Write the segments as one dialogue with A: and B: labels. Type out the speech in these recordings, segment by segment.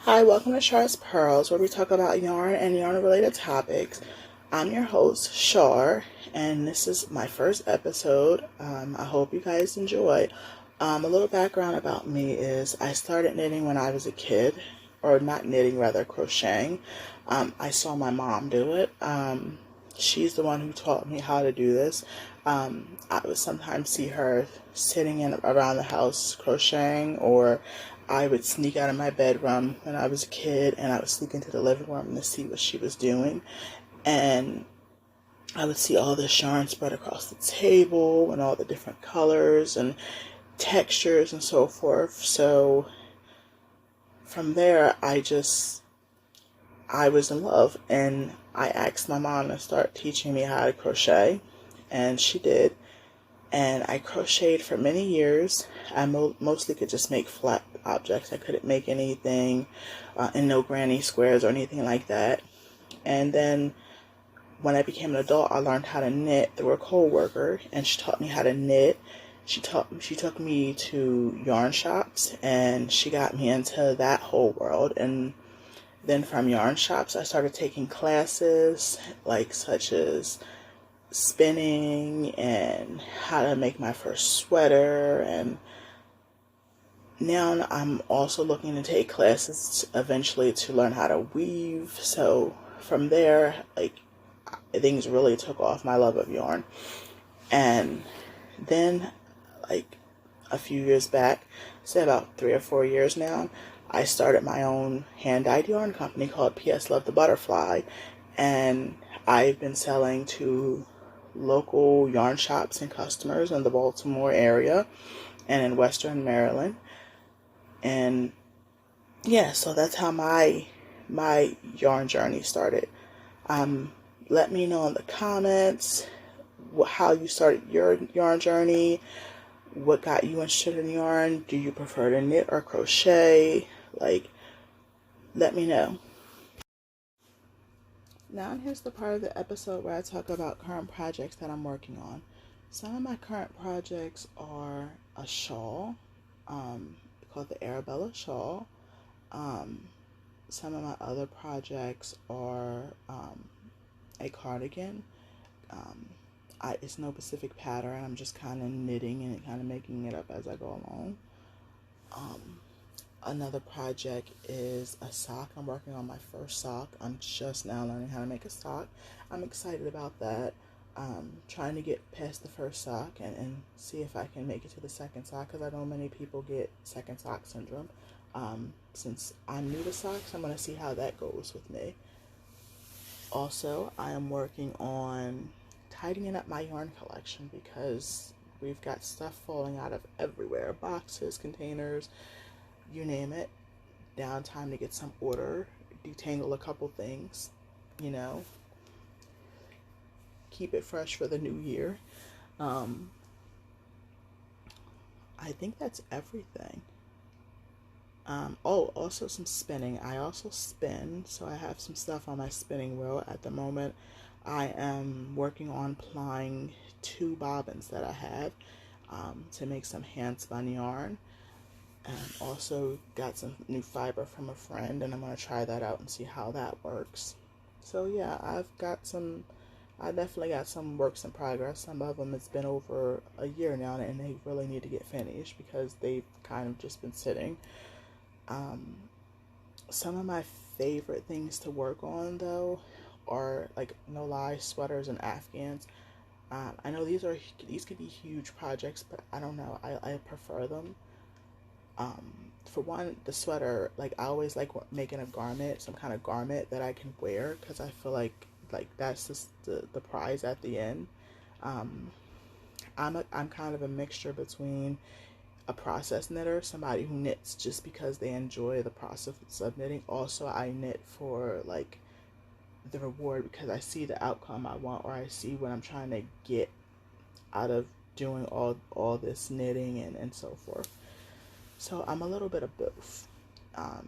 A: Hi, welcome to Char's Pearls, where we talk about yarn and yarn related topics. I'm your host, Char, and this is my first episode. I hope you guys enjoy. A little background about me is I started knitting when I was a kid, or not knitting, rather crocheting. I saw my mom do it. She's the one who taught me how to do this. I would sometimes see her sitting in around the house crocheting, or I would sneak out of my bedroom when I was a kid and I would sneak into the living room to see what she was doing. And I would see all this yarn spread across the table and all the different colors and textures and so forth. So from there, I was in love, and I asked my mom to start teaching me how to crochet, and she did. And I crocheted for many years. I mostly could just make flat objects. I couldn't make anything in no granny squares or anything like that. And then when I became an adult, I learned how to knit through a co-worker, and she taught me how to knit. She took me to yarn shops, and she got me into that whole world. And then from yarn shops, I started taking classes like such as spinning and how to make my first sweater, and now I'm also looking to take classes eventually to learn how to weave. So from there, things really took off, my love of yarn. And then, like, a few years back, say about 3 or 4 years now, I started my own hand-dyed yarn company called PS Love the Butterfly, and I've been selling to local yarn shops and customers in the Baltimore area and in Western Maryland. And yeah, so that's how my yarn journey started. Let me know in the comments how you started your yarn journey. What got you interested in yarn? Do you prefer to knit or crochet? Let me know. Now here's the part of the episode where I talk about current projects that I'm working on. Some of my current projects are a shawl, called the Arabella shawl. Um, some of my other projects are a cardigan. Um, it's no specific pattern. I'm just kind of knitting and kind of making it up as I go along. Um, Another project is a sock. I'm working on my first sock. I'm just now learning how to make a sock. I'm excited about that. Trying to get past the first sock and see if I can make it to the second sock, because I know many people get second sock syndrome. Since I'm new to socks, I'm going to see how that goes with me. Also, I am working on tidying up my yarn collection because we've got stuff falling out of everywhere. Boxes, containers, you name it. Now time to get some order, detangle a couple things, you know, keep it fresh for the new year. Um, I think that's everything. Also some spinning. I also spin, so I have some stuff on my spinning wheel at the moment. I am working on plying 2 bobbins that I have to make some hand spun yarn. And also got some new fiber from a friend, and I'm going to try that out and see how that works. So yeah, I definitely got some works in progress. Some of them, it's been over a year now, and they really need to get finished because they've kind of just been sitting. Um, some of my favorite things to work on, though, are, like, no lie, sweaters and afghans. I know these could be huge projects, but I don't know. I prefer them. For one, the sweater, like, I always like making a garment, some kind of garment that I can wear, because I feel like that's just the prize at the end. Um, I'm kind of a mixture between a process knitter, somebody who knits just because they enjoy the process of knitting. Also, I knit for, like, the reward because I see the outcome I want, or I see what I'm trying to get out of doing all this knitting and so forth. So I'm a little bit of both. Um,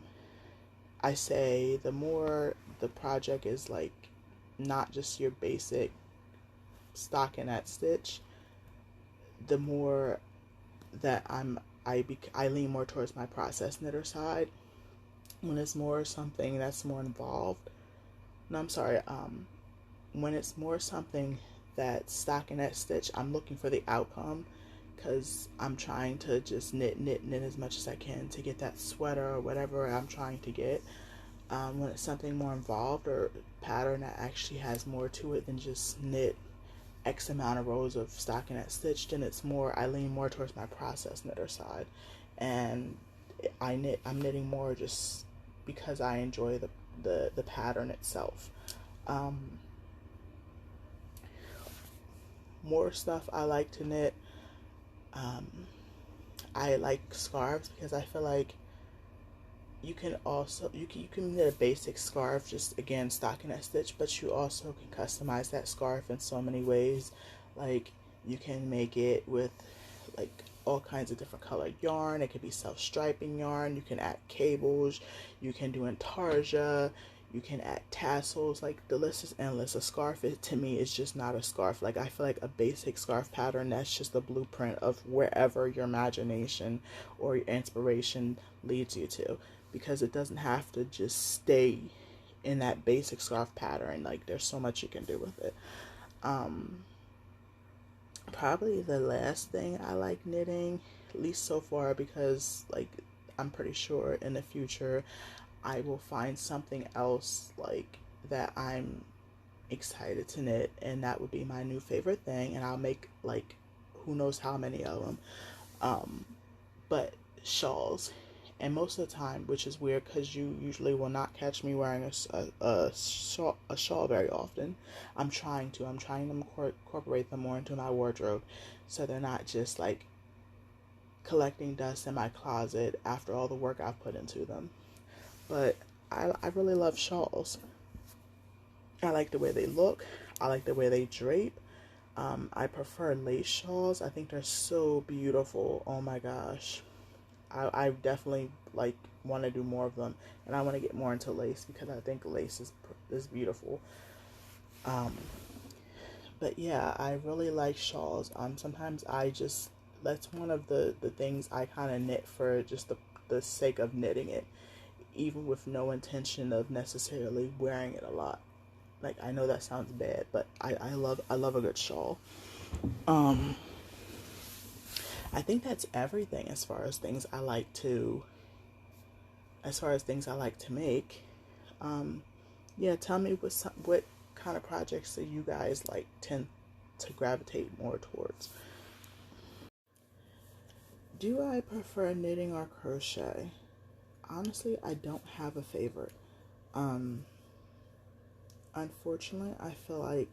A: I say the more the project is, like, not just your basic stockinette stitch, the more that I lean more towards my process knitter side. when it's more something that's more involved. No, I'm sorry. When it's more something that's stockinette stitch, I'm looking for the outcome because I'm trying to just knit as much as I can to get that sweater or whatever I'm trying to get. When it's something more involved or pattern that actually has more to it than just knit X amount of rows of stockinette stitch, then it's more, I lean more towards my process knitter side, and I'm knitting more just because I enjoy the pattern itself. More stuff I like to knit. I like scarves because I feel like you can knit a basic scarf, just again stockinette stitch, but you also can customize that scarf in so many ways. Like you can make it with like all kinds of different colored yarn. It could be self-striping yarn. You can add cables. You can do intarsia. You can add tassels. Like the list is endless. A scarf, to me, is just not a scarf. Like I feel like a basic scarf pattern, that's just a blueprint of wherever your imagination or your inspiration leads you to, because it doesn't have to just stay in that basic scarf pattern. Like there's so much you can do with it. Probably the last thing I like knitting, at least so far, because like I'm pretty sure in the future I will find something else like that I'm excited to knit, and that would be my new favorite thing, and I'll make like who knows how many of them. But shawls. And most of the time, which is weird because you usually will not catch me wearing a shawl very often. I'm trying to incorporate them more into my wardrobe so they're not just like collecting dust in my closet after all the work I've put into them. But I really love shawls. I like the way they look. I like the way they drape. I prefer lace shawls. I think they're so beautiful. Oh my gosh. I definitely like want to do more of them, and I want to get more into lace because I think lace is beautiful. But yeah, I really like shawls. Sometimes that's one of the things I kind of knit for just the sake of knitting it, even with no intention of necessarily wearing it a lot. Like I know that sounds bad, but I love a good shawl. I think that's everything as far as things I like to make. Yeah, tell me what kind of projects that you guys like tend to gravitate more towards. Do I prefer knitting or crochet? Honestly, I don't have a favorite. Um, Unfortunately, I feel like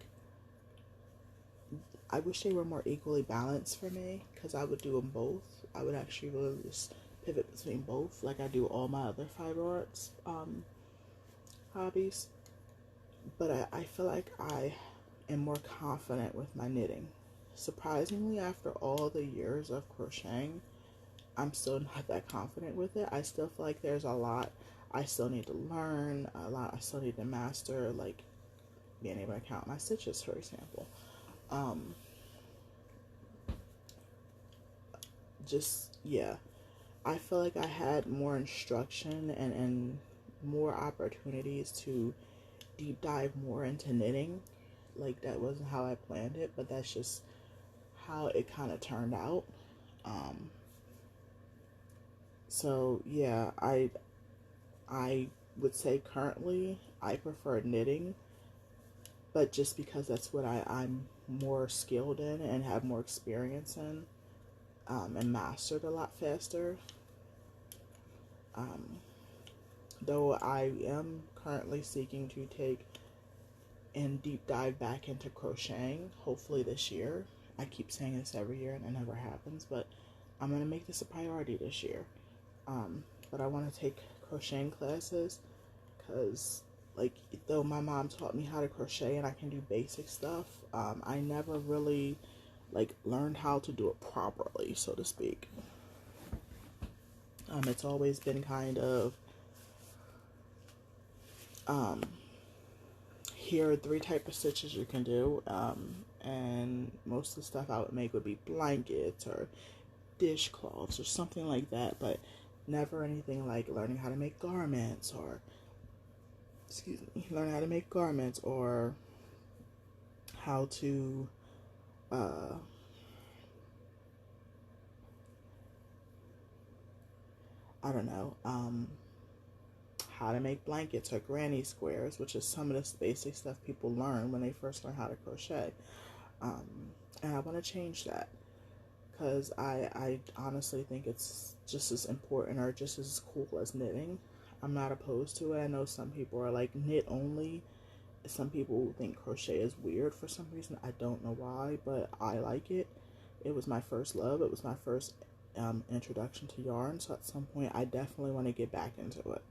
A: I wish they were more equally balanced for me, because I would do them both. I would actually really just pivot between both, like I do all my other fiber arts hobbies. But I feel like I am more confident with my knitting. Surprisingly, after all the years of crocheting, I'm still not that confident with it. I still feel like there's a lot I still need to learn, a lot I still need to master, like being able to count my stitches, for example. Um, yeah, I feel like I had more instruction and more opportunities to deep dive more into knitting. Like that wasn't how I planned it, but that's just how it kind of turned out. Um, so yeah, I would say currently I prefer knitting, but just because that's what I'm more skilled in and have more experience in, and mastered a lot faster. Um, though I am currently seeking to take and deep dive back into crocheting, hopefully this year. I keep saying this every year and it never happens, but I'm going to make this a priority this year. But I want to take crocheting classes because, like, though my mom taught me how to crochet and I can do basic stuff, I never really, like, learned how to do it properly, so to speak. It's always been kind of, here are 3 types of stitches you can do, and most of the stuff I would make would be blankets or dishcloths or something like that, but Never anything like learning how to make garments or, learn how to make garments or how to, uh, I don't know, how to make blankets or granny squares, which is some of the basic stuff people learn when they first learn how to crochet. Um, and I want to change that because I honestly think it's just as important or just as cool as knitting. I'm not opposed to it. I know some people are like knit only. Some people think crochet is weird for some reason. I don't know why, but I like it. It was my first love. It was my first introduction to yarn. So at some point, I definitely want to get back into it.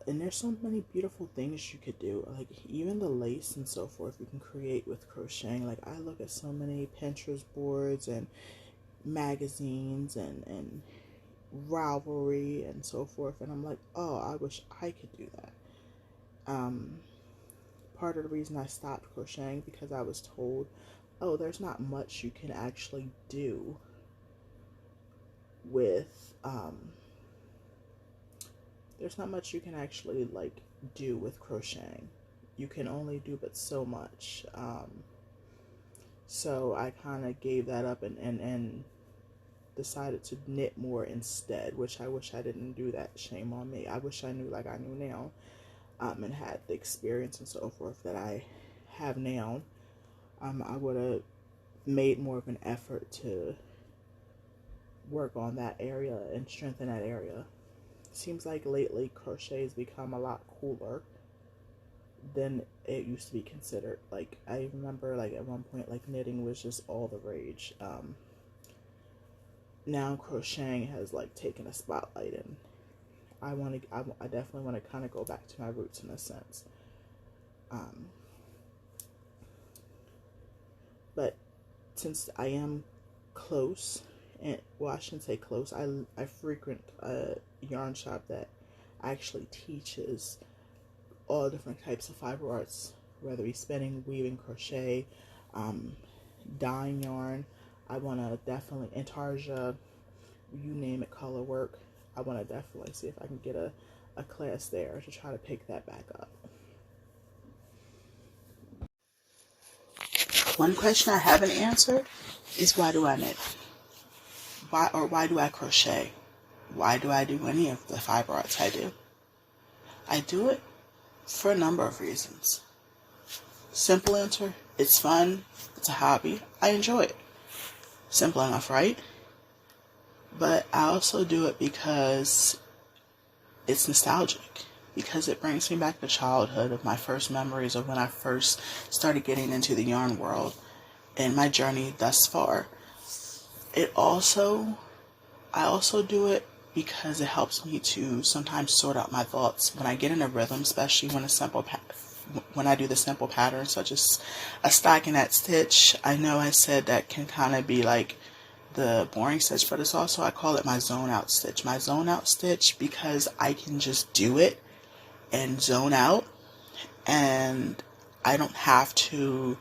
A: And there's so many beautiful things you could do, like even the lace and so forth you can create with crocheting. Like I look at so many Pinterest boards and magazines and Ravelry and so forth, and I'm like, oh, I wish I could do that. Part of the reason I stopped crocheting because I was told, oh, there's not much you can actually do with there's not much you can actually like do with crocheting. You can only do but so much. So I kind of gave that up and decided to knit more instead, which I wish I didn't do that. Shame on me. I wish I knew like I knew now, and had the experience and so forth that I have now. I would have made more of an effort to work on that area and strengthen that area. Seems like lately crochet has become a lot cooler than it used to be considered. Like I remember like at one point like knitting was just all the rage. Now crocheting has like taken a spotlight, and I definitely want to kind of go back to my roots in a sense. But since I am close, and well, I shouldn't say close, I frequent a yarn shop that actually teaches all different types of fiber arts, whether it's spinning, weaving, crochet, dyeing yarn. I want to definitely, intarsia, you name it, color work. I want to definitely see if I can get a class there to try to pick that back up. One question I haven't answered is, why do I knit? Why do I crochet? Why do I do any of the fiber arts I do? I do it for a number of reasons. Simple answer, it's fun, it's a hobby, I enjoy it. Simple enough, right? But I also do it because it's nostalgic, because it brings me back to childhood, of my first memories of when I first started getting into the yarn world and my journey thus far. I also do it because it helps me to sometimes sort out my thoughts when I get in a rhythm, especially when I do the simple patterns such as a stockinette stitch. I know I said that can kind of be like the boring stitch, but it's also, I call it my zone out stitch. My zone out stitch, because I can just do it and zone out, and I don't have to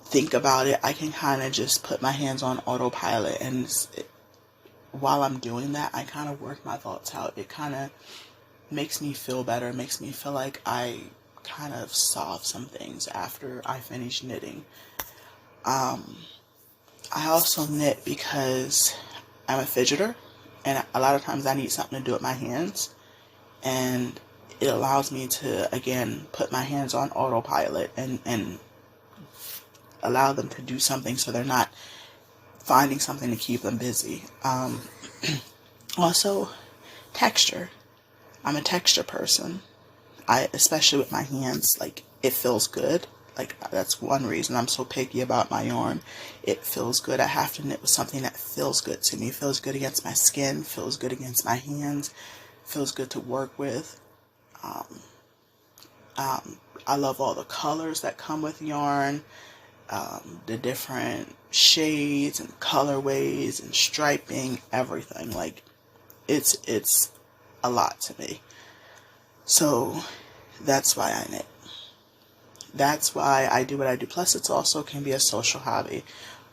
A: think about it. I can kind of just put my hands on autopilot, and while I'm doing that, I kind of work my thoughts out. It kind of makes me feel better. It makes me feel like I kind of solve some things after I finish knitting. I also knit because I'm a fidgeter, and a lot of times I need something to do with my hands, and it allows me to, again, put my hands on autopilot and allow them to do something so they're not finding something to keep them busy. Also, texture. I'm a texture person. Especially with my hands, like, it feels good. Like, that's one reason I'm so picky about my yarn. It feels good. I have to knit with something that feels good to me. Feels good against my skin, feels good against my hands, feels good to work with. I love all the colors that come with yarn, the different shades and colorways and striping, everything. Like, it's a lot to me. So that's why I knit. That's why I do what I do. Plus, it also can be a social hobby.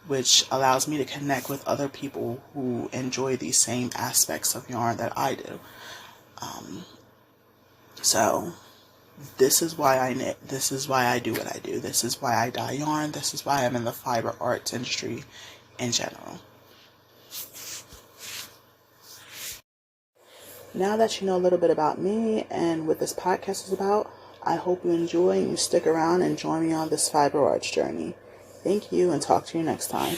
A: which allows me to connect with other people who enjoy these same aspects of yarn that I do. So this is why I knit. This is why I do what I do. This is why I dye yarn. This is why I'm in the fiber arts industry in general. Now that you know a little bit about me and what this podcast is about, I hope you enjoy and you stick around and join me on this fiber arts journey. Thank you, and talk to you next time.